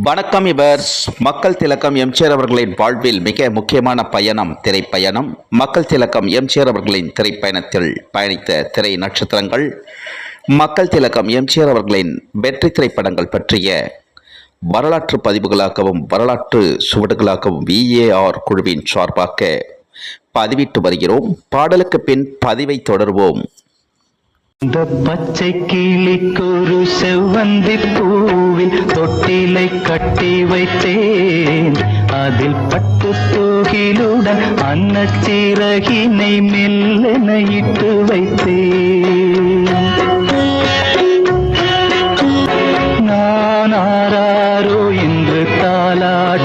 வணக்கம் இவர்ஸ். மக்கள் திலகம் எம்ஜிஆர் அவர்களின் வாழ்வில் மிக முக்கியமான பயணம் திரைப்பயணம். மக்கள் திலகம் எம்ஜிஆர் அவர்களின் திரைப்பயணத்தில் பயணித்த திரை நட்சத்திரங்கள், மக்கள் திலகம் எம்ஜிஆர் அவர்களின் வெற்றி திரைப்படங்கள் பற்றிய வரலாற்று பதிவுகளாகவும் வரலாற்று சுவடுகளாகவும் VAR குழுவின் சார்பாக பதிவிட்டு வருகிறோம். பாடலுக்கு பின் பதிவை தொடர்வோம். இந்த பச்சை கிளிக்கொரு செவ்வந்தி பூவில் தொட்டிலை கட்டி வைத்தேன். அதில் பட்டு தூகிலுடன் அன்னச்சிறகினை மெல்லென இட்டு வைத்தேன். நான் ஆராரோ என்று தாலாட்டு